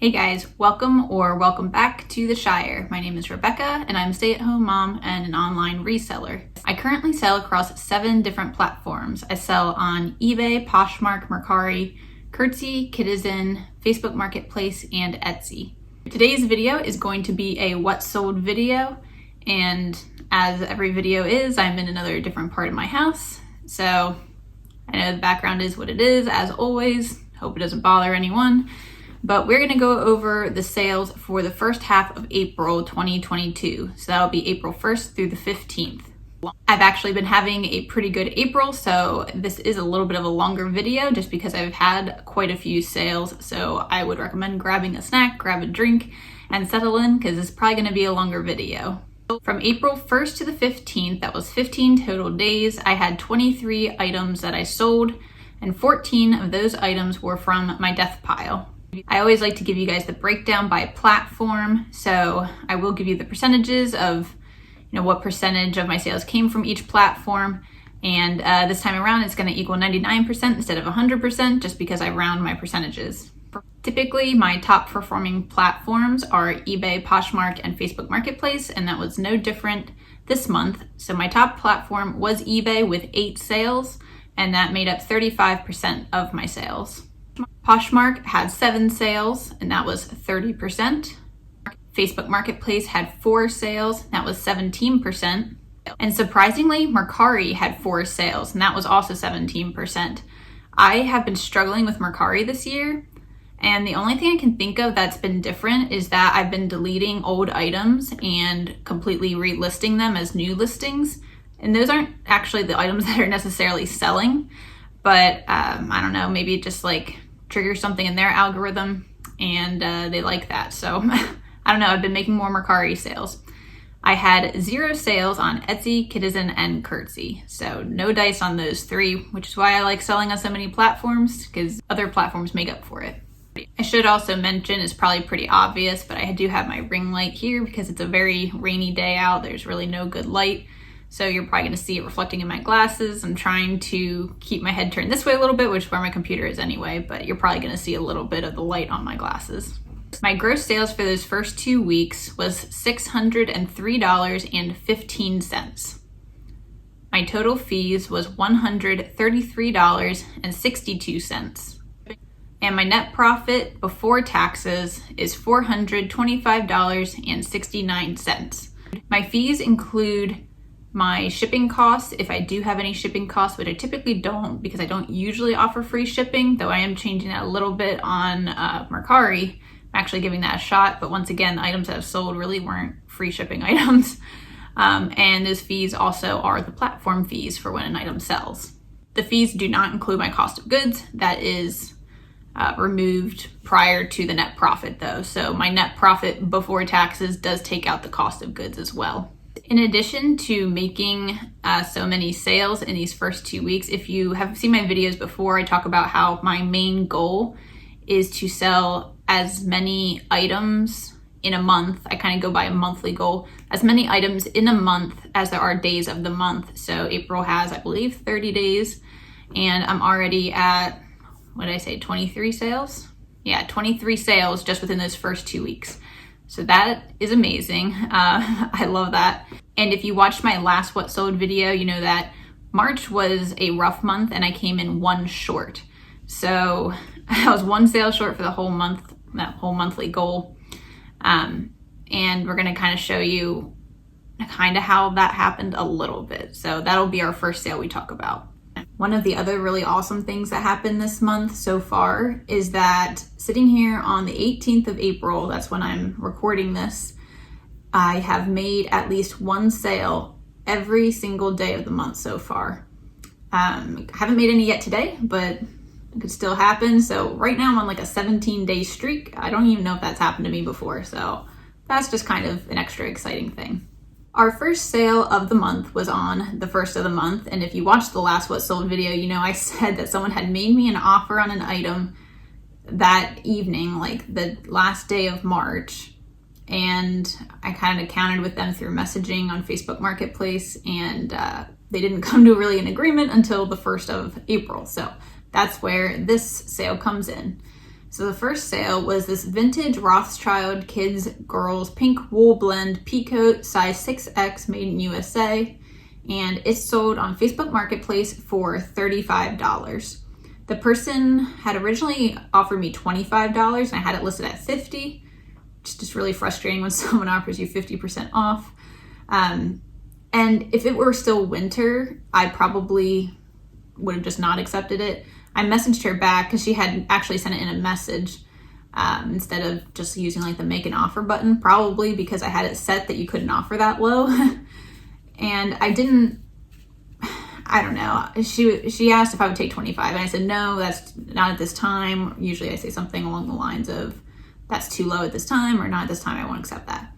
Hey guys, welcome back to the Shire. My name is Rebecca and I'm a stay-at-home mom and an online reseller. I currently sell across 7 different platforms. I sell on eBay, Poshmark, Mercari, Curtsy, Kidizen, Facebook Marketplace, and Etsy. Today's video is going to be a what sold video, and as every video is, I'm in another different part of my house. So I know the background is what it is, as always. Hope it doesn't bother anyone. But we're gonna go over the sales for the first half of April 2022. So that'll be April 1st through the 15th. I've actually been having a pretty good April, so this is a little bit of a longer video just because I've had quite a few sales. So I would recommend grabbing a snack, grab a drink, and settle in because it's probably gonna be a longer video. From April 1st to the 15th, that was 15 total days, I had 23 items that I sold, and 14 of those items were from my death pile. I always like to give you guys the breakdown by platform, so I will give you the percentages of what percentage of my sales came from each platform, and this time around it's going to equal 99% instead of 100% just because I round my percentages. Typically my top performing platforms are eBay, Poshmark, and Facebook Marketplace, and that was no different this month. So my top platform was eBay with 8 sales, and that made up 35% of my sales. Poshmark had 7 sales, and that was 30%. Facebook Marketplace had 4 sales, and that was 17%. And surprisingly, Mercari had 4 sales, and that was also 17%. I have been struggling with Mercari this year, and the only thing I can think of that's been different is that I've been deleting old items and completely relisting them as new listings. And those aren't actually the items that are necessarily selling, but I don't know, maybe it just like trigger something in their algorithm and they like that. So I don't know, I've been making more Mercari sales. I had 0 sales on Etsy, Kidizen, and Curtsy. So no dice on those 3, which is why I like selling on so many platforms, because other platforms make up for it. I should also mention, it's probably pretty obvious, but I do have my ring light here because it's a very rainy day out. There's really no good light. So you're probably gonna see it reflecting in my glasses. I'm trying to keep my head turned this way a little bit, which is where my computer is anyway, but you're probably gonna see a little bit of the light on my glasses. My gross sales for those first 2 weeks was $603.15. My total fees was $133.62. And my net profit before taxes is $425.69. My fees include my shipping costs, if I do have any shipping costs, which I typically don't because I don't usually offer free shipping, though I am changing that a little bit on Mercari. I'm actually giving that a shot, but once again, the items that I've sold really weren't free shipping items. And those fees also are the platform fees for when an item sells. The fees do not include my cost of goods. That is removed prior to the net profit though. So my net profit before taxes does take out the cost of goods as well. In addition to making so many sales in these first 2 weeks, if you have seen my videos before, I talk about how my main goal is to sell as many items in a month. I kind of go by a monthly goal, as many items in a month as there are days of the month. So April has, I believe, 30 days, and I'm already at, what did I say, 23 sales? Yeah, 23 sales just within those first 2 weeks. So that is amazing. I love that. And if you watched my last What Sold video, you know that March was a rough month and I came in 1 short. So I was 1 sale short for the whole month, that whole monthly goal. And we're gonna kind of show you kind of how that happened a little bit. So that'll be our first sale we talk about. One of the other really awesome things that happened this month so far is that sitting here on the 18th of April, that's when I'm recording this, I have made at least 1 sale every single day of the month so far. I haven't made any yet today, but it could still happen. So right now I'm on like a 17-day streak. I don't even know if that's happened to me before. So that's just kind of an extra exciting thing. Our first sale of the month was on the 1st of the month, and if you watched the last What Sold video, you know I said that someone had made me an offer on an item that evening, like the last day of March, and I kind of countered with them through messaging on Facebook Marketplace, and they didn't come to really an agreement until the 1st of April. So that's where this sale comes in. So the first sale was this vintage Rothschild kids girls pink wool blend peacoat, size 6X, made in USA, and it sold on Facebook Marketplace for $35. The person had originally offered me $25 and I had it listed at $50. It's just really frustrating when someone offers you 50% off. And if it were still winter, I probably would have just not accepted it. I messaged her back because she had actually sent it in a message instead of just using like the make an offer button, probably because I had it set that you couldn't offer that low. And I don't know. She asked if I would take 25 and I said, no, that's not at this time. Usually I say something along the lines of, that's too low at this time, or not at this time, I won't accept that.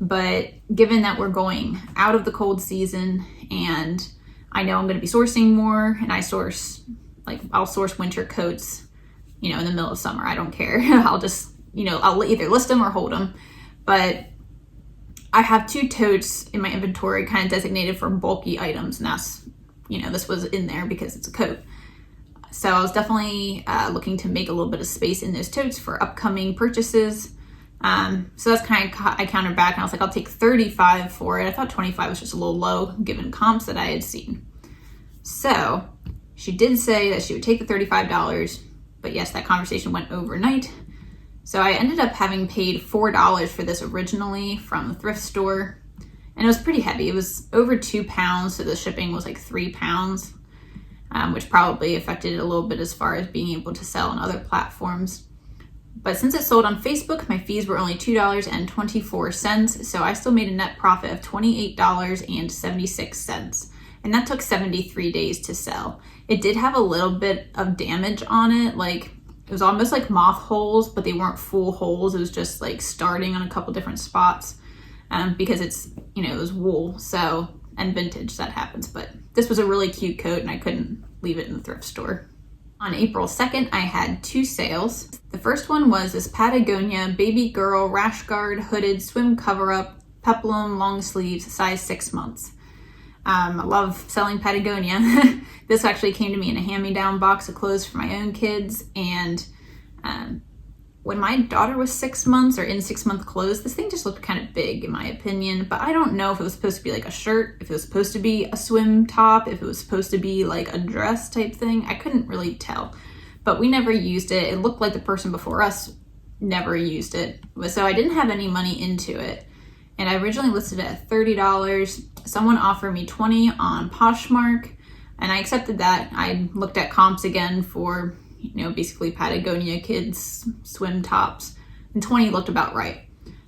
But given that we're going out of the cold season and I know I'm going to be sourcing more, and I'll source winter coats, in the middle of summer. I don't care. I'll just, I'll either list them or hold them. But I have 2 totes in my inventory kind of designated for bulky items, and that's, this was in there because it's a coat. So I was definitely looking to make a little bit of space in those totes for upcoming purchases. So that's kind of, I countered back and I was like, I'll take 35 for it. I thought 25 was just a little low given comps that I had seen. So she did say that she would take the $35, but yes, that conversation went overnight. So I ended up having paid $4 for this originally from the thrift store, and it was pretty heavy. It was over 2 pounds, so the shipping was like 3 pounds, which probably affected it a little bit as far as being able to sell on other platforms. But since it sold on Facebook, my fees were only $2.24, so I still made a net profit of $28.76, and that took 73 days to sell. It did have a little bit of damage on it, like it was almost like moth holes, but they weren't full holes. It was just like starting on a couple different spots because it's, it was wool, so, and vintage, that happens. But this was a really cute coat and I couldn't leave it in the thrift store. On April 2nd, I had 2 sales. The first one was this Patagonia baby girl rash guard hooded swim cover-up peplum long sleeves, size 6 months. I love selling Patagonia. This actually came to me in a hand-me-down box of clothes for my own kids, and when my daughter was 6 months or in 6-month clothes, this thing just looked kind of big in my opinion, but I don't know if it was supposed to be like a shirt, if it was supposed to be a swim top, if it was supposed to be like a dress type thing. I couldn't really tell, but we never used it. It looked like the person before us never used it, so I didn't have any money into it. And I originally listed it at $30. Someone offered me $20 on Poshmark, and I accepted that. I looked at comps again for, basically Patagonia kids swim tops, and $20 looked about right.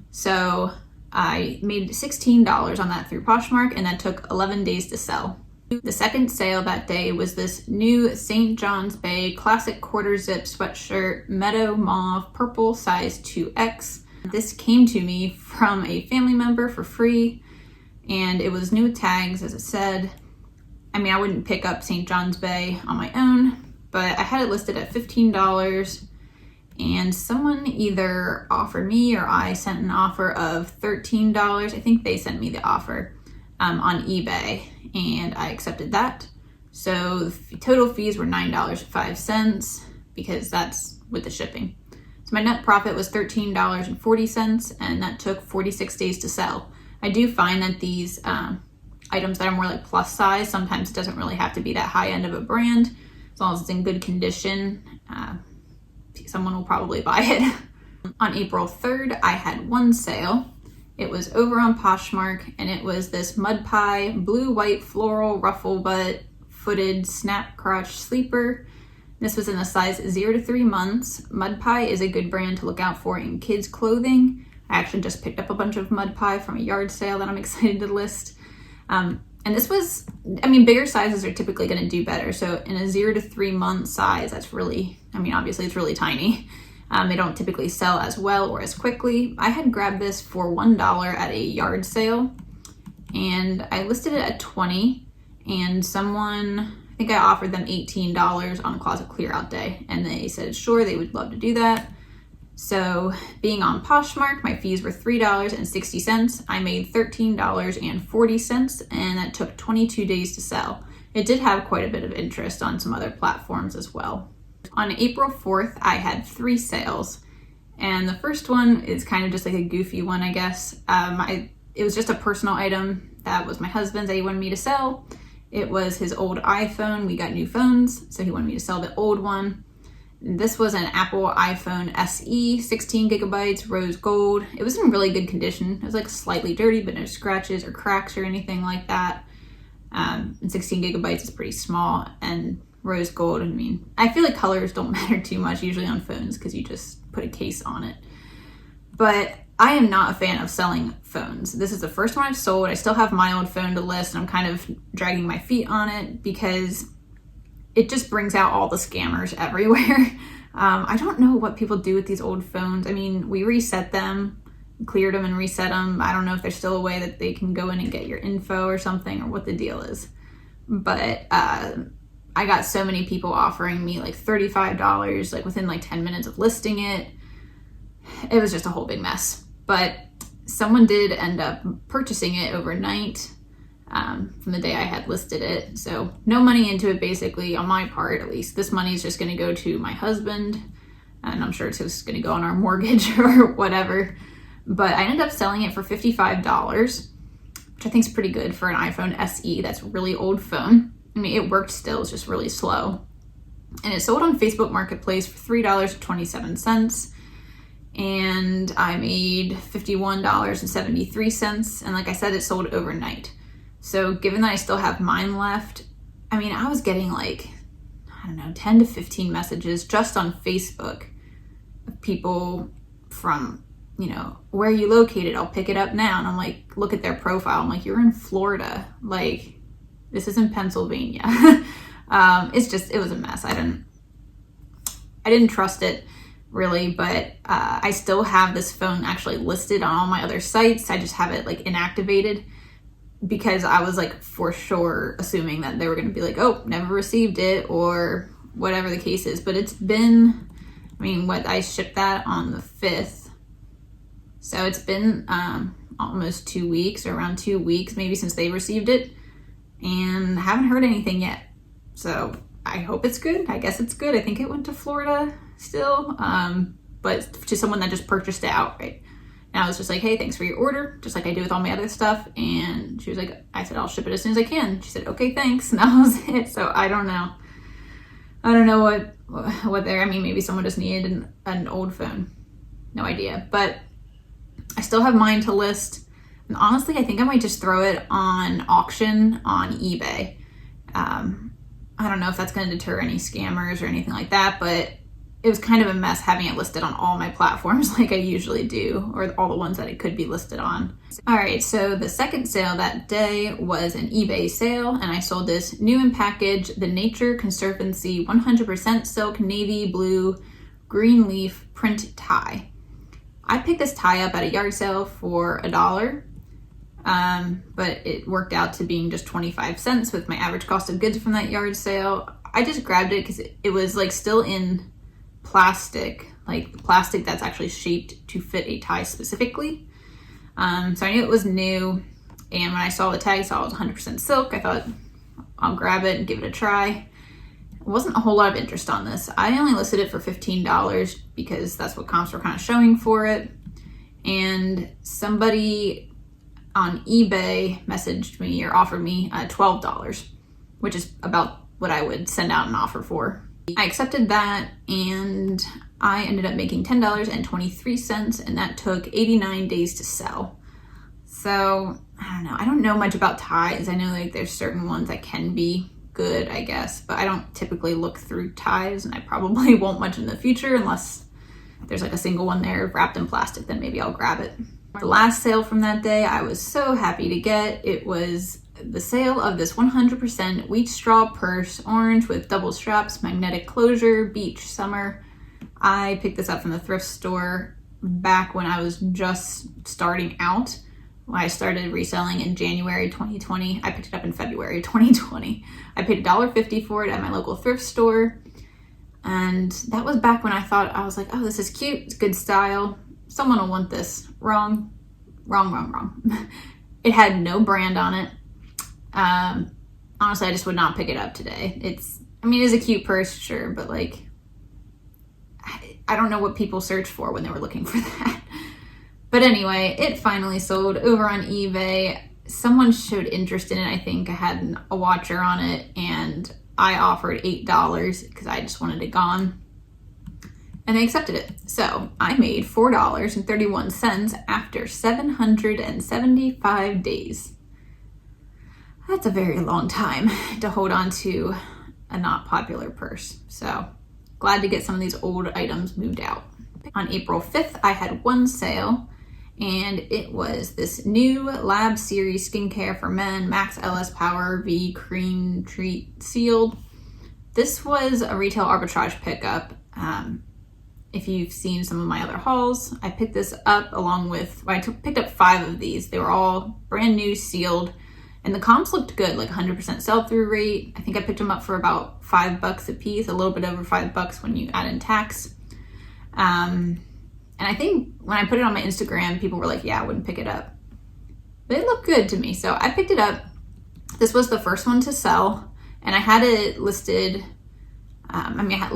So I made $16 on that through Poshmark, and that took 11 days to sell. The second sale that day was this new St. John's Bay classic quarter zip sweatshirt, meadow mauve purple, size 2X. This came to me from a family member for free, and it was new with tags, as it said. I mean, I wouldn't pick up St. John's Bay on my own, but I had it listed at $15, and someone either offered me or I sent an offer of $13. I think they sent me the offer on eBay, and I accepted that. So the total fees were $9.05 because that's with the shipping. So my net profit was $13.40, and that took 46 days to sell. I do find that these items that are more like plus size, sometimes it doesn't really have to be that high end of a brand. As long as it's in good condition, someone will probably buy it. On April 3rd, I had 1 sale. It was over on Poshmark, and it was this mud pie blue white floral ruffle butt footed snap crotch sleeper. This was in a size 0 to 3 months. Mud Pie is a good brand to look out for in kids clothing. I actually just picked up a bunch of Mud Pie from a yard sale that I'm excited to list. And this was, bigger sizes are typically going to do better. So in a 0 to 3 month size, that's really, obviously it's really tiny. They don't typically sell as well or as quickly. I had grabbed this for $1 at a yard sale, and I listed it at $20, and someone, I think I offered them $18 on a closet clear out day, and they said sure, they would love to do that. So being on Poshmark, my fees were $3.60. I made $13.40, and that took 22 days to sell. It did have quite a bit of interest on some other platforms as well. On April 4th, I had 3 sales. And the first one is kind of just like a goofy one, I guess. It was just a personal item that was my husband's that he wanted me to sell. It was his old iPhone. We got new phones, so he wanted me to sell the old one. This was an Apple iPhone SE, 16 gigabytes, rose gold. It was in really good condition. It was like slightly dirty, but no scratches or cracks or anything like that. And 16 gigabytes is pretty small, and rose gold, I mean, I feel like colors don't matter too much usually on phones because you just put a case on it. But I am not a fan of selling phones. This is the first one I've sold. I still have my old phone to list, and I'm kind of dragging my feet on it because it just brings out all the scammers everywhere. I don't know what people do with these old phones. I mean, we reset them, cleared them and reset them. I don't know if there's still a way that they can go in and get your info or something, or what the deal is. But I got so many people offering me like $35, like within like 10 minutes of listing it. It was just a whole big mess. But someone did end up purchasing it overnight. From the day I had listed it. So no money into it, basically, on my part at least. This money is just going to go to my husband, and I'm sure it's just going to go on our mortgage or whatever. But I ended up selling it for $55, which I think is pretty good for an iPhone SE. That's a really old phone. I mean, it worked still, it's just really slow. And it sold on Facebook Marketplace for $3.27. And I made $51.73. And like I said, it sold overnight. So given that I still have mine left, I mean, I was getting like, I don't know, 10 to 15 messages just on Facebook of people from, you know, where are you located? I'll pick it up now. And I'm like, look at their profile. I'm like, you're in Florida. Like, this is in Pennsylvania. It was a mess. I didn't trust it really, but I still have this phone actually listed on all my other sites. I just have it like inactivated, because I was like for sure assuming that they were going to be like, oh, never received it, or whatever the case is. But it's been, I mean, I shipped that on the 5th. So it's been almost 2 weeks, or around 2 weeks maybe, since they received it, and haven't heard anything yet. So I hope it's good. I guess it's good. I think it went to Florida still, but to someone that just purchased it outright. And I was just like, hey, thanks for your order, just like I do with all my other stuff. And she was like, I said, I'll ship it as soon as I can. She said, okay, thanks. And that was it. So I don't know. I don't know what I mean, maybe someone just needed an old phone. No idea. But I still have mine to list. And honestly, I think I might just throw it on auction on eBay. I don't know if that's going to deter any scammers or anything like that, but it was kind of a mess having it listed on all my platforms like I usually do, or all the ones that it could be listed on. All right, so the second sale that day was an eBay sale, and I sold this new in package, the Nature Conservancy 100% silk navy blue green leaf print tie. I picked this tie up at a yard sale for $1, but it worked out to being just 25 cents with my average cost of goods from that yard sale. I just grabbed it because it was like still in plastic, like plastic that's actually shaped to fit a tie specifically. So I knew it was new, and when I saw the tag, saw it was 100% silk, I thought I'll grab it and give it a try. There wasn't a whole lot of interest on this. I only listed it for $15 because that's what comps were kind of showing for it. And somebody on eBay messaged me or offered me $12, which is about what I would send out an offer for. I accepted that, and I ended up making $10.23, and that took 89 days to sell. So I don't know. I don't know much about ties. I know like there's certain ones that can be good, I guess, but I don't typically look through ties, and I probably won't much in the future unless there's like a single one there wrapped in plastic, then maybe I'll grab it. The last sale from that day I was so happy to get. It was the sale of this 100% wheat straw purse, orange with double straps, magnetic closure, beach summer. I picked this up from the thrift store back when I was just starting out. When I started reselling in January 2020, I picked it up in February 2020. I paid $1.50 for it at my local thrift store. And that was back when I was like, oh, this is cute, it's good style. Someone will want this. Wrong. It had no brand on it. Honestly, I just would not pick it up today. It's a cute purse, sure, but like, I don't know what people searched for when they were looking for that. But anyway, it finally sold over on eBay. Someone showed interest in it. I think I had a watcher on it, and I offered $8 because I just wanted it gone. And they accepted it. So I made $4.31 after 775 days. That's a very long time to hold on to a not popular purse. So glad to get some of these old items moved out. On April 5th, I had one sale, and it was this new Lab Series skincare for men, Max LS Power V Cream Treat Sealed. This was a retail arbitrage pickup. If you've seen some of my other hauls, I picked this up along with, picked up 5 of these. They were all brand new, sealed, and the comps looked good, like 100% sell-through rate. I think I picked them up for about $5 a piece, a little bit over $5 when you add in tax. And I think when I put it on my Instagram, people were like, yeah, I wouldn't pick it up. But it looked good to me, so I picked it up. This was the first one to sell, and I had it listed, I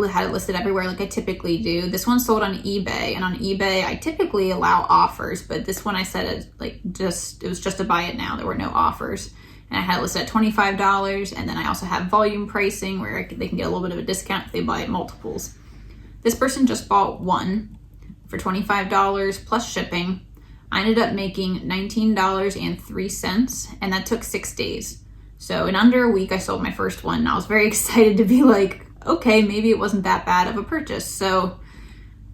had it listed everywhere like I typically do. This one sold on eBay, and on eBay, I typically allow offers, but this one I said it was just a buy it now. There were no offers. And I had it listed at $25, and then I also have volume pricing where they can get a little bit of a discount if they buy multiples. This person just bought one for $25 plus shipping. I ended up making $19.03, and that took 6 days. So in under a week, I sold my first one, and I was very excited to be like, okay, maybe it wasn't that bad of a purchase. So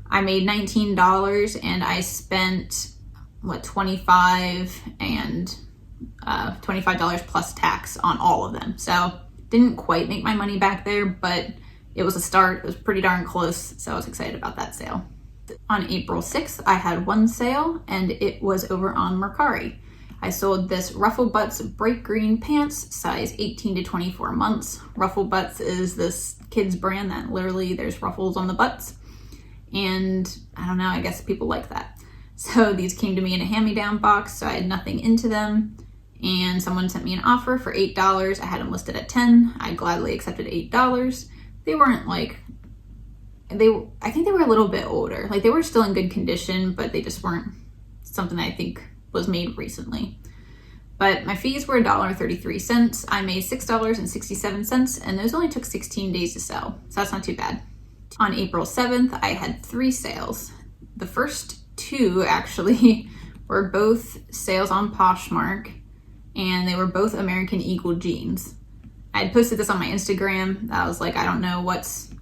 I made $19, and I spent, $25 and $25 plus tax on all of them. So didn't quite make my money back there, but it was a start. It was pretty darn close, so I was excited about that sale. On April 6th, I had one sale, and it was over on Mercari. I sold this Ruffle Butts Bright Green Pants, size 18 to 24 months. Ruffle Butts is this kids brand that literally there's ruffles on the butts. And I don't know, I guess people like that. So these came to me in a hand-me-down box, so I had nothing into them. And someone sent me an offer for $8. I had them listed at $10. I gladly accepted $8. They weren't I think they were a little bit older. Like, they were still in good condition, but they just weren't something I think was made recently. But my fees were $1.33. I made $6.67, and those only took 16 days to sell, so that's not too bad. On April 7th, I had 3 sales. The first 2 actually were both sales on Poshmark, and they were both American Eagle jeans. I had posted this on my Instagram. I was like, I don't know what's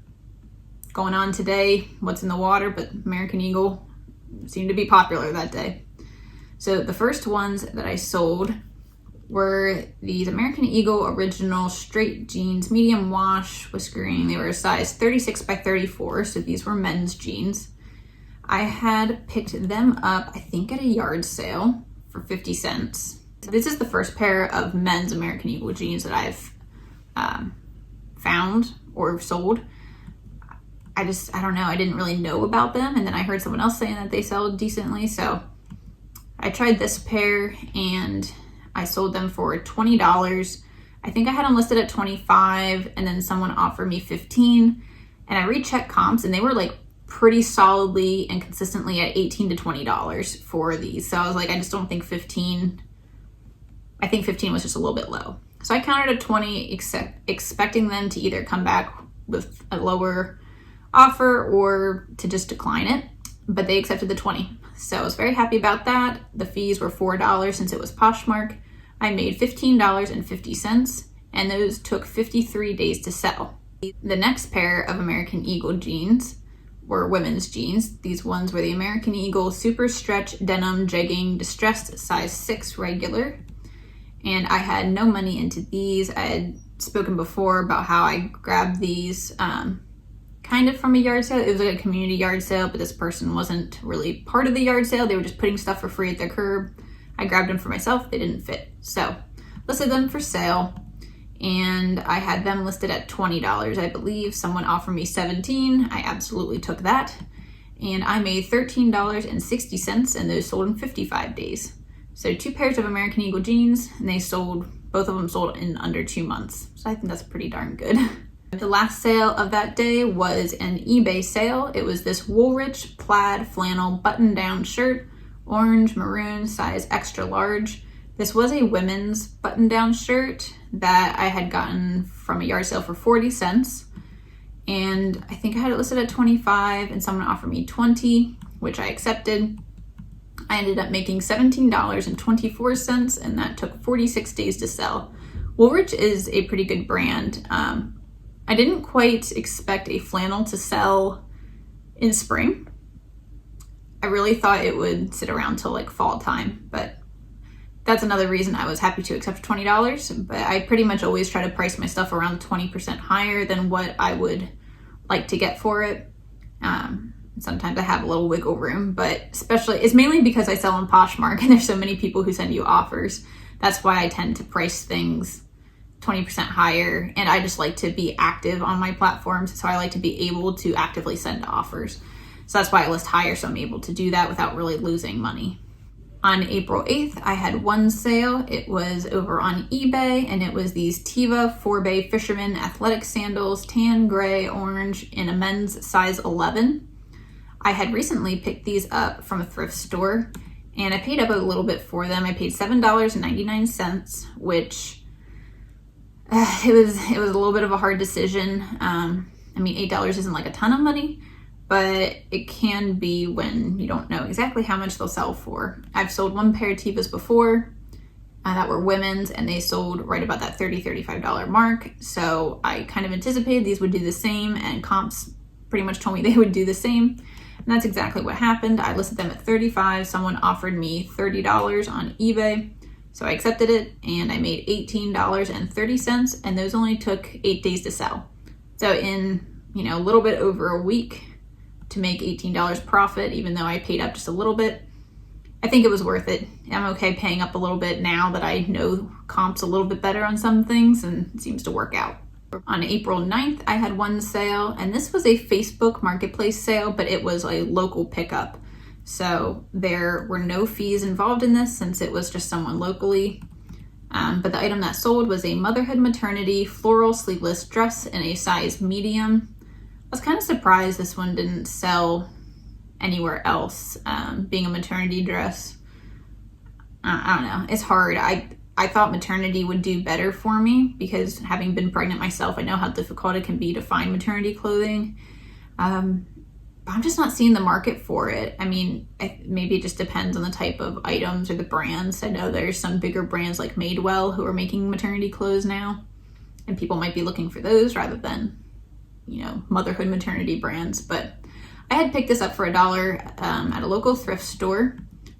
going on today, what's in the water, but American Eagle seemed to be popular that day. So the first ones that I sold were these American Eagle original straight jeans, medium wash, whiskering. They were a size 36 by 34, so these were men's jeans. I had picked them up, I think at a yard sale for 50 cents. This is the first pair of men's American Eagle jeans that I've found or sold. I don't know, I didn't really know about them, and then I heard someone else saying that they sell decently, so I tried this pair and I sold them for $20. I think I had them listed at $25, and then someone offered me $15, and I rechecked comps, and they were like pretty solidly and consistently at $18 to $20 for these. So I was like, I just don't think 15, I think 15 was just a little bit low. So I counted at 20, expecting them to either come back with a lower offer or to just decline it, but they accepted the 20. So I was very happy about that. The fees were $4 since it was Poshmark. I made $15.50, and those took 53 days to sell. The next pair of American Eagle jeans were women's jeans. These ones were the American Eagle Super Stretch Denim Jegging Distressed size 6 regular. And I had no money into these. I had spoken before about how I grabbed these kind of from a yard sale. It was like a community yard sale, but this person wasn't really part of the yard sale. They were just putting stuff for free at their curb. I grabbed them for myself. They didn't fit. So listed them for sale, and I had them listed at $20. I believe someone offered me $17. I absolutely took that. And I made $13.60, and those sold in 55 days. So 2 pairs of American Eagle jeans, and both of them sold in under 2 months. So I think that's pretty darn good. The last sale of that day was an eBay sale. It was this Woolrich plaid flannel button-down shirt, orange maroon, size extra large. This was a women's button-down shirt that I had gotten from a yard sale for 40 cents. And I think I had it listed at 25 and someone offered me 20, which I accepted. I ended up making $17.24 and that took 46 days to sell. Woolrich is a pretty good brand. I didn't quite expect a flannel to sell in spring. I really thought it would sit around till like fall time, but that's another reason I was happy to accept $20. But I pretty much always try to price my stuff around 20% higher than what I would like to get for it. Sometimes I have a little wiggle room, but especially it's mainly because I sell on Poshmark and there's so many people who send you offers. That's why I tend to price things 20% higher, and I just like to be active on my platforms, so I like to be able to actively send offers. So that's why I list higher, so I'm able to do that without really losing money. On April 8th, I had one sale. It was over on eBay, and it was these Teva 4-Bay Fisherman athletic sandals, tan, gray, orange, in a men's size 11. I had recently picked these up from a thrift store, and I paid up a little bit for them. I paid $7.99, which it was a little bit of a hard decision. I mean, $8 isn't like a ton of money, but it can be when you don't know exactly how much they'll sell for. I've sold one pair of Tevas before that were women's, and they sold right about that $30, $35 mark. So I kind of anticipated these would do the same, and comps pretty much told me they would do the same. And that's exactly what happened. I listed them at $35. Someone offered me $30 on eBay. So I accepted it and I made $18.30, and those only took 8 days to sell. So in, a little bit over a week to make $18 profit, even though I paid up just a little bit, I think it was worth it. I'm okay paying up a little bit now that I know comps a little bit better on some things, and it seems to work out. On April 9th, I had one sale, and this was a Facebook marketplace sale, but it was a local pickup. So there were no fees involved in this since it was just someone locally. But the item that sold was a motherhood maternity floral sleeveless dress in a size medium. I was kind of surprised this one didn't sell anywhere else, being a maternity dress. I don't know, it's hard. I thought maternity would do better for me because having been pregnant myself, I know how difficult it can be to find maternity clothing. I'm just not seeing the market for it. I mean, maybe it just depends on the type of items or the brands. I know there's some bigger brands like Madewell who are making maternity clothes now, and people might be looking for those rather than, motherhood maternity brands. But I had picked this up for $1 at a local thrift store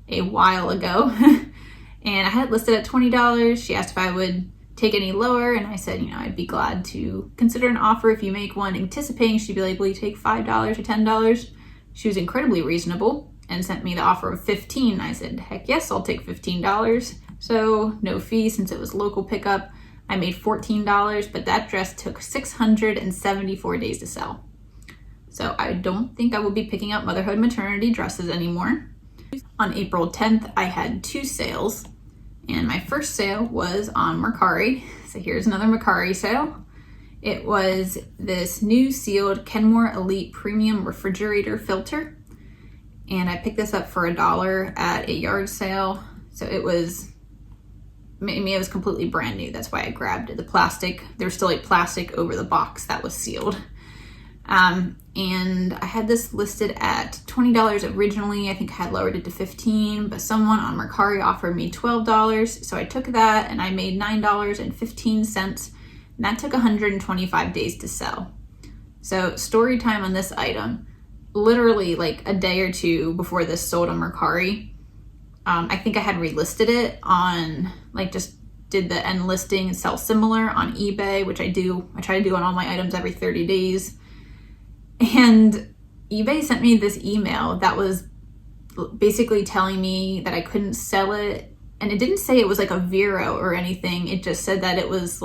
a while ago, and I had it listed at $20. She asked if I would take any lower, and I said, I'd be glad to consider an offer if you make one, anticipating she'd be like, will you take $5 or $10? She was incredibly reasonable and sent me the offer of $15. I said, heck yes, I'll take $15. So no fee since it was local pickup. I made $14, but that dress took 674 days to sell. So I don't think I will be picking up motherhood maternity dresses anymore. On April 10th, I had two sales. And my first sale was on Mercari. So here's another Mercari sale. It was this new sealed Kenmore Elite Premium Refrigerator Filter. And I picked this up for $1 at a yard sale. So it was completely brand new. That's why I grabbed it. The plastic, there's still a plastic over the box that was sealed. And I had this listed at $20 originally. I think I had lowered it to $15, but someone on Mercari offered me $12. So I took that and I made $9.15, and that took 125 days to sell. So story time on this item, literally like a day or two before this sold on Mercari, I think I had relisted it on, just did the end listing and sell similar on eBay, which I do. I try to do on all my items every 30 days. And eBay sent me this email that was basically telling me that I couldn't sell it. And it didn't say it was like a Vero or anything. It just said that it was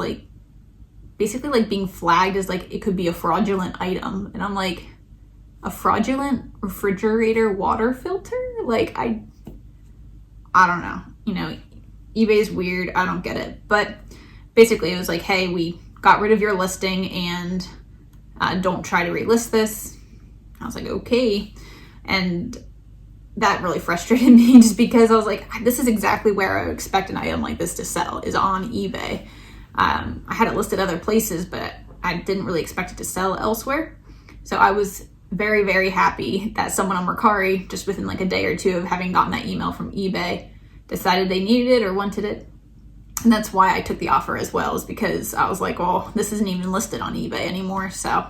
basically being flagged as it could be a fraudulent item. And I'm like, a fraudulent refrigerator water filter? I don't know. eBay's weird. I don't get it. But basically it was like, hey, we got rid of your listing and don't try to relist this. I was like, okay. And that really frustrated me just because I was like, this is exactly where I would expect an item like this to sell, is on eBay. I had it listed other places, but I didn't really expect it to sell elsewhere. So I was very, very happy that someone on Mercari, just within like a day or two of having gotten that email from eBay, decided they needed it or wanted it. And that's why I took the offer as well, is because I was like, well, this isn't even listed on eBay anymore. So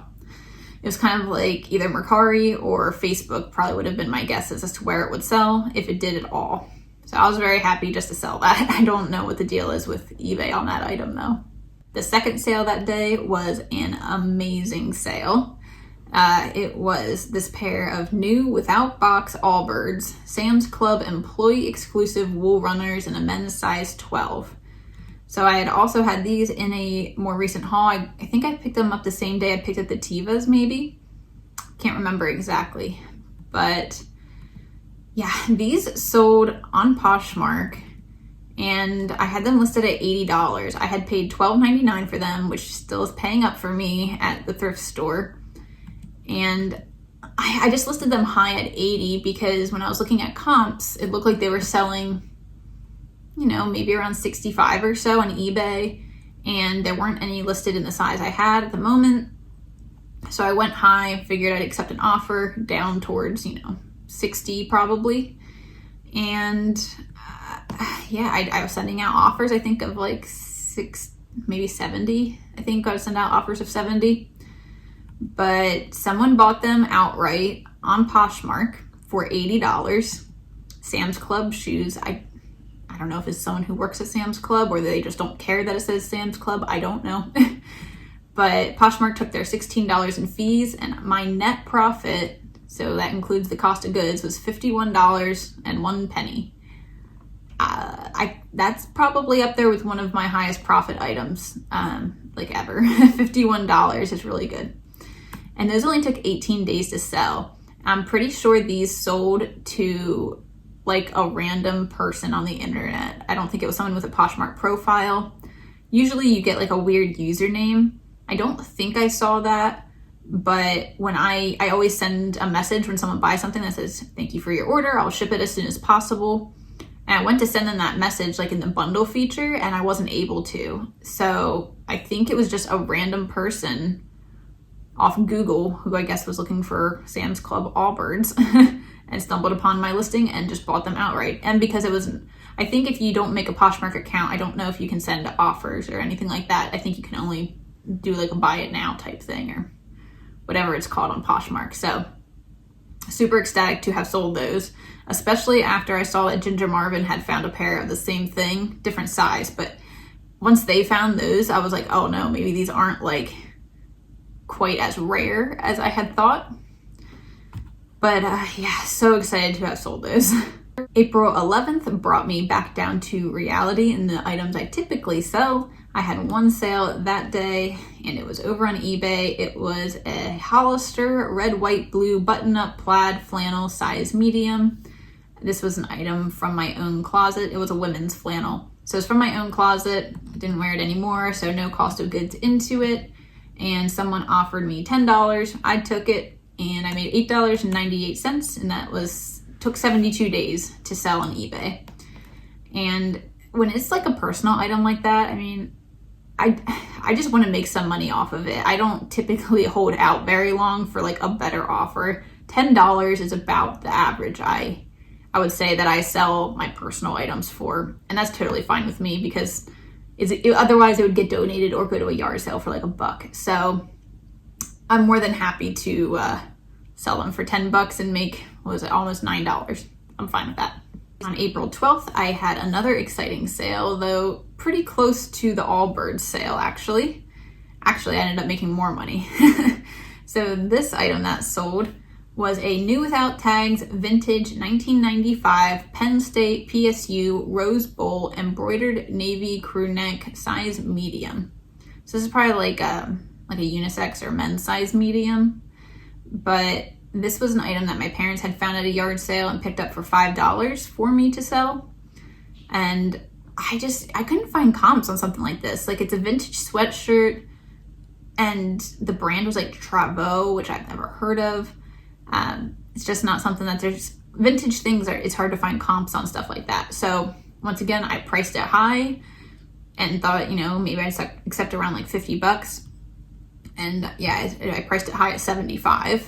it was kind of like either Mercari or Facebook probably would have been my guesses as to where it would sell if it did at all. So I was very happy just to sell that. I don't know what the deal is with eBay on that item though. The second sale that day was an amazing sale. It was this pair of new without box Allbirds, Sam's Club employee exclusive wool runners in a men's size 12. So I had also had these in a more recent haul. I think I picked them up the same day I picked up the Tevas maybe. Can't remember exactly. But yeah, these sold on Poshmark and I had them listed at $80. I had paid $12.99 for them, which still is paying up for me at the thrift store. And I just listed them high at 80 because when I was looking at comps, it looked like they were selling, you know, maybe around 65 or so on eBay, and there weren't any listed in the size I had at the moment. So I went high, figured I'd accept an offer down towards, 60 probably. And yeah, I was sending out offers, I think of like maybe 70. I think I would send out offers of 70. But someone bought them outright on Poshmark for $80. Sam's Club shoes. I don't know if it's someone who works at Sam's Club or they just don't care that it says Sam's Club. I don't know. But Poshmark took their $16 in fees, and my net profit, so that includes the cost of goods, was $51.01. That's probably up there with one of my highest profit items, like ever. $51 is really good. And those only took 18 days to sell. I'm pretty sure these sold to like a random person on the internet. I don't think it was someone with a Poshmark profile. Usually you get like a weird username. I don't think I saw that, but when I always send a message when someone buys something that says, thank you for your order, I'll ship it as soon as possible. And I went to send them that message like in the bundle feature and I wasn't able to. So I think it was just a random person off Google who I guess was looking for Sam's Club Allbirds and stumbled upon my listing and just bought them outright. And because it was, I think if you don't make a Poshmark account, I don't know if you can send offers or anything like that. I think you can only do like a buy it now type thing or whatever it's called on Poshmark. So super ecstatic to have sold those, especially after I saw that Ginger Marvin had found a pair of the same thing, different size. But once they found those, I was like, oh no, maybe these aren't like quite as rare as I had thought. But yeah, so excited to have sold those. April 11th brought me back down to reality in the items I typically sell. I had one sale that day and it was over on eBay. It was a Hollister red, white, blue button-up plaid flannel size medium. This was an item from my own closet. It was a women's flannel. So it's from my own closet. I didn't wear it anymore, so no cost of goods into it. And someone offered me $10. I took it and I made $8.98, and that took 72 days to sell on eBay. And when it's like a personal item like that, I mean, I just want to make some money off of it. I don't typically hold out very long for like a better offer. $10 is about the average I would say that I sell my personal items for, and that's totally fine with me because otherwise it would get donated or go to a yard sale for like $1. So I'm more than happy to sell them for $10 and make, almost $9. I'm fine with that. On April 12th, I had another exciting sale, though pretty close to the Allbirds sale, actually. Actually, I ended up making more money. So this item that sold was a new without tags, vintage 1995 Penn State PSU Rose Bowl embroidered navy crew neck size medium. So this is probably like a unisex or men's size medium, but this was an item that my parents had found at a yard sale and picked up for $5 for me to sell. And I couldn't find comps on something like this. Like, it's a vintage sweatshirt. and the brand was like Travaux, which I've never heard of. It's just not something that there's vintage things it's hard to find comps on stuff like that. So once again, I priced it high and thought, maybe I'd accept around like $50. And yeah, I priced it high at $75,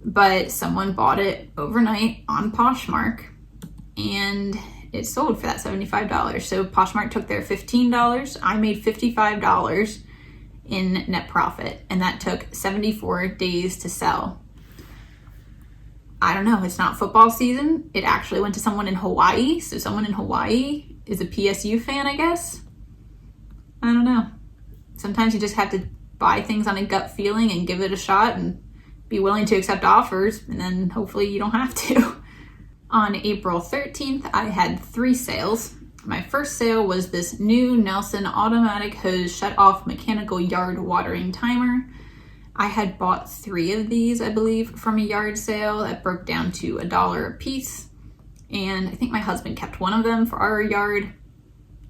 but someone bought it overnight on Poshmark and it sold for that $75. So Poshmark took their $15. I made $55 in net profit, and that took 74 days to sell. I don't know, it's not football season. It actually went to someone in Hawaii. So someone in Hawaii is a PSU fan, I guess. I don't know. Sometimes you just have to buy things on a gut feeling and give it a shot and be willing to accept offers, and then hopefully you don't have to. On April 13th, I had 3 sales. My first sale was this new Nelson automatic hose shut-off mechanical yard watering timer. I had bought 3 of these, I believe, from a yard sale that broke down to $1 a piece. And I think my husband kept one of them for our yard.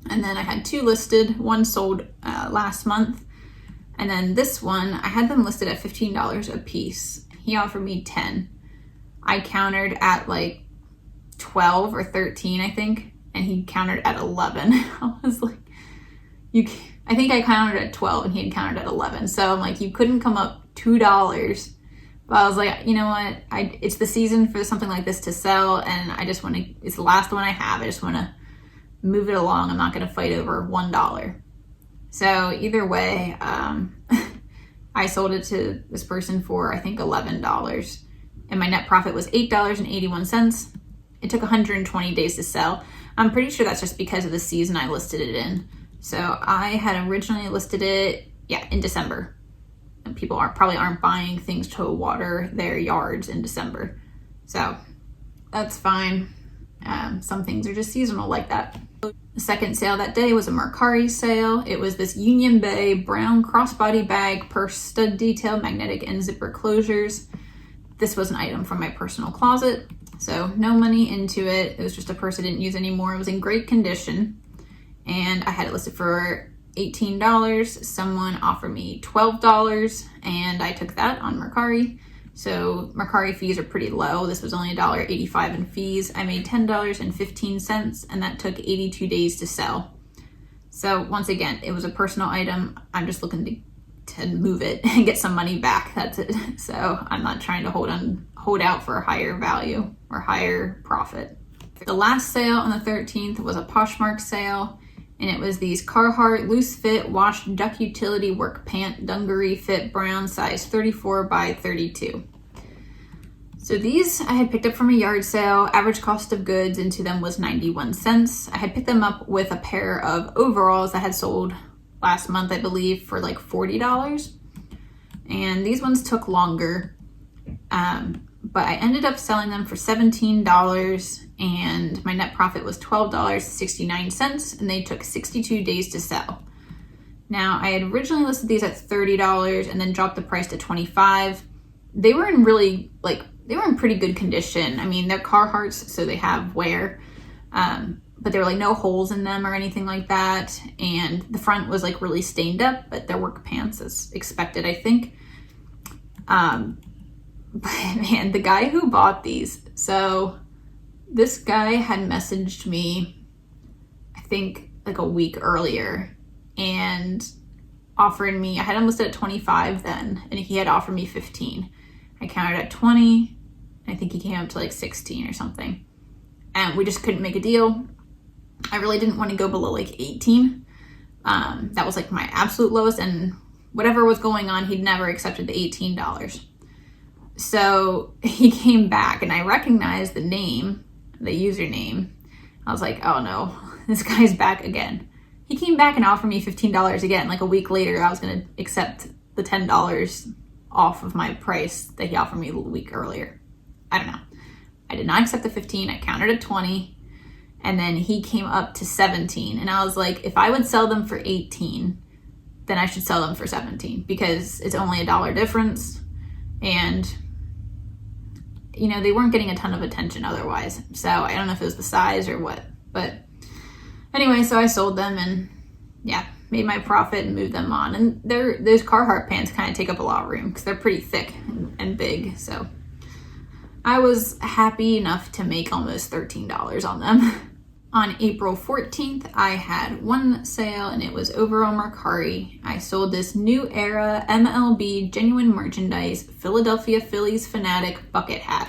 And then I had 2 listed. One sold last month. And then this one, I had them listed at $15 a piece. He offered me 10. I countered at like 12 or 13, I think. And he countered at 11. I was like, I think I countered at 12 and he had countered at 11. So I'm like, you couldn't come up $2. But I was like, you know what? It's the season for something like this to sell, and I just want to, it's the last one I have. I just want to move it along. I'm not going to fight over $1. So either way, I sold it to this person for, I think, $11. And my net profit was $8.81. It took 120 days to sell. I'm pretty sure that's just because of the season I listed it in. So I had originally listed it, in December. And people probably aren't buying things to water their yards in December. So that's fine. Some things are just seasonal like that. The second sale that day was a Mercari sale. It was this Union Bay brown crossbody bag, purse, stud detail, magnetic and zipper closures. This was an item from my personal closet. So no money into it. It was just a purse I didn't use anymore. It was in great condition. And I had it listed for $18. Someone offered me $12 and I took that on Mercari. So Mercari fees are pretty low. This was only $1.85 in fees. I made $10.15 and that took 82 days to sell. So once again, it was a personal item. I'm just looking to move it and get some money back. That's it. So I'm not trying to hold out for a higher value or higher profit. The last sale on the 13th was a Poshmark sale, and it was these Carhartt loose fit washed duck utility work pant dungaree fit brown size 34 by 32. So these I had picked up from a yard sale. Average cost of goods into them was 91 cents. I had picked them up with a pair of overalls that had sold last month, I believe, for like $40. And these ones took longer. But I ended up selling them for $17 and my net profit was $12.69 and they took 62 days to sell. Now I had originally listed these at $30 and then dropped the price to $25. They were in pretty good condition. I mean, they're Carhartts, so they have wear, but there were like no holes in them or anything like that. And the front was like really stained up, but they're work pants as expected, I think. But man, the guy who bought these, so this guy had messaged me, I think like a week earlier, and offered me, I had him listed at 25 then, and he had offered me 15. I countered at 20. I think he came up to like 16 or something. And we just couldn't make a deal. I really didn't want to go below like 18. That was like my absolute lowest, and whatever was going on, he'd never accepted the $18. So he came back and I recognized the name, the username. I was like, oh no, this guy's back again. He came back and offered me $15 again. Like a week later, I was going to accept the $10 off of my price that he offered me a week earlier. I don't know. I did not accept the 15. I countered at 20. And then he came up to 17. And I was like, if I would sell them for 18, then I should sell them for 17 because it's only $1 difference. And they weren't getting a ton of attention otherwise. So I don't know if it was the size or what, but anyway, so I sold them and yeah, made my profit and moved them on. And those Carhartt pants kind of take up a lot of room because they're pretty thick and big. So I was happy enough to make almost $13 on them. On April 14th, I had one sale and it was over on Mercari. I sold this New Era MLB Genuine Merchandise Philadelphia Phillies Fanatic bucket hat.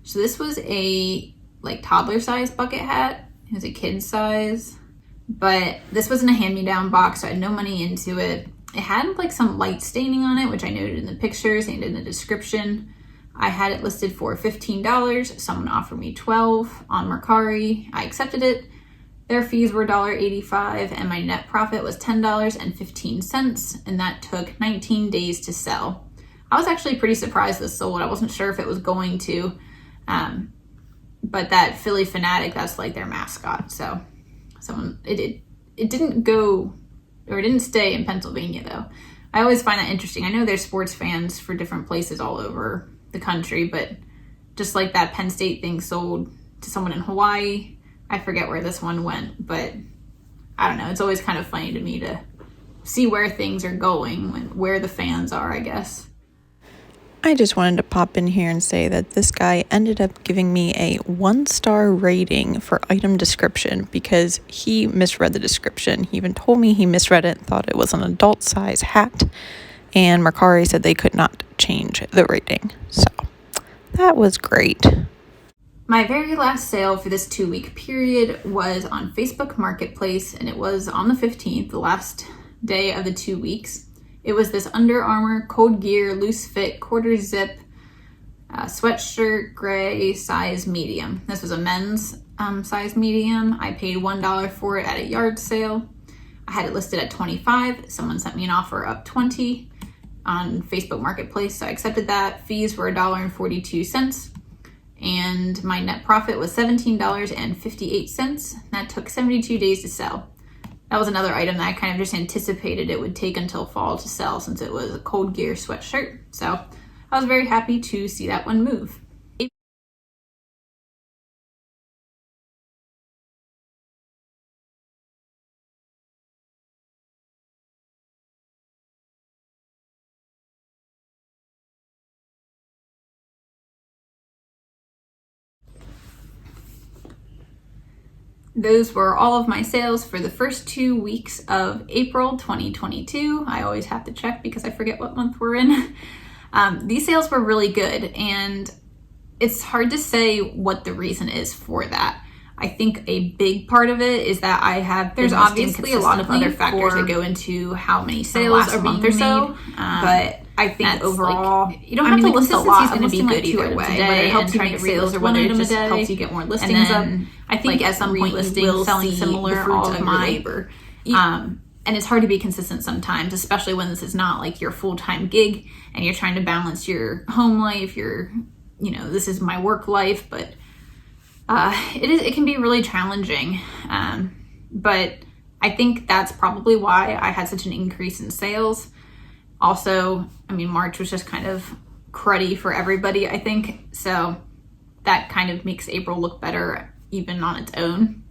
So this was a like toddler size bucket hat. It was a kid size, but this wasn't a hand-me-down box, so I had no money into it. It had like some light staining on it, which I noted in the pictures and in the description. I had it listed for $15. Someone offered me $12 on Mercari. I accepted it. Their fees were $1.85 and my net profit was $10.15, and that took 19 days to sell. I was actually pretty surprised this sold. I wasn't sure if it was going to, but that Philly Fanatic, that's like their mascot. So it didn't go, or it didn't stay in Pennsylvania though. I always find that interesting. I know there's sports fans for different places all over the country, but just like that Penn State thing sold to someone in Hawaii. I forget where this one went, but I don't know. It's always kind of funny to me to see where things are going, where the fans are, I guess. I just wanted to pop in here and say that this guy ended up giving me a 1-star rating for item description because he misread the description. He even told me he misread it and thought it was an adult size hat, and Mercari said they could not change the rating. So that was great. My very last sale for this 2-week period was on Facebook Marketplace, and it was on the 15th, the last day of the 2 weeks. It was this Under Armour Cold Gear loose fit quarter zip sweatshirt, gray, size medium. This was a men's size medium. I paid $1 for it at a yard sale. I had it listed at $25. Someone sent me an offer up $20 on Facebook Marketplace, so I accepted that. Fees were $1.42, and my net profit was $17.58. That took 72 days to sell. That was another item that I kind of just anticipated it would take until fall to sell since it was a Cold Gear sweatshirt. So I was very happy to see that one move. Those were all of my sales for the first 2 weeks of April 2022. I always have to check because I forget what month we're in. These sales were really good, and it's hard to say what the reason is for that. I think a big part of it is that there's obviously a lot of other factors that go into how many sales are being made, but I think overall, you don't have to list a lot. It's going to be good either way. Whether it helps you make sales or whether it just helps you get more listings up. I think at some point you will selling similar all of my labor. And it's hard to be consistent sometimes, especially when this is not like your full-time gig and you're trying to balance your home life, this is my work life, but it can be really challenging. But I think that's probably why I had such an increase in sales. Also, March was just kind of cruddy for everybody, I think. So that kind of makes April look better even on its own.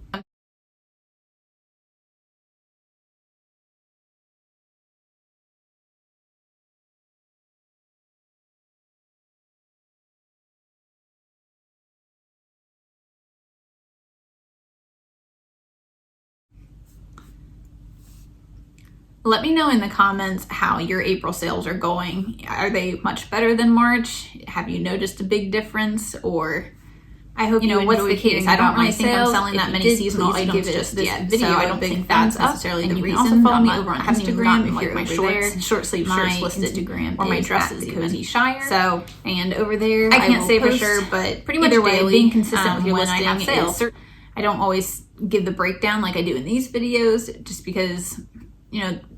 Let me know in the comments how your April sales are going. Are they much better than March? Have you noticed a big difference? Or I hope you what's the case? I don't really think I'm selling that many seasonal items just yet. So I don't think that's necessarily the reason. Also follow me over on Instagram if you're my short sleeve shirts listed, Instagram or my dresses, TheCozyShire. So and over there, I can't say for sure, but pretty much daily, being consistent with your listing I have sales. I don't always give the breakdown like I do in these videos, just because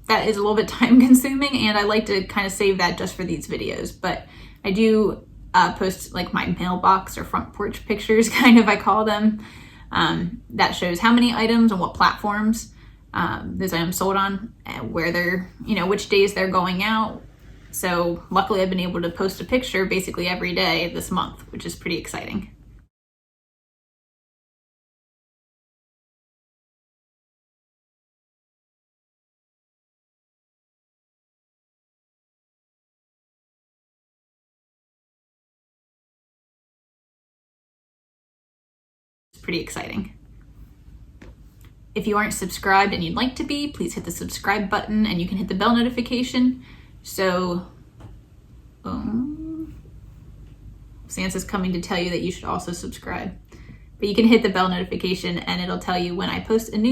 that is a little bit time consuming, and I like to kind of save that just for these videos. But I do post like my mailbox or front porch pictures, kind of I call them, that shows how many items and what platforms those items sold on, and where they're, which days they're going out. So luckily I've been able to post a picture basically every day this month, which is pretty exciting. pretty exciting. If you aren't subscribed and you'd like to be, please hit the subscribe button, and you can hit the bell notification. So Sansa's coming to tell you that you should also subscribe. But you can hit the bell notification and it'll tell you when I post a new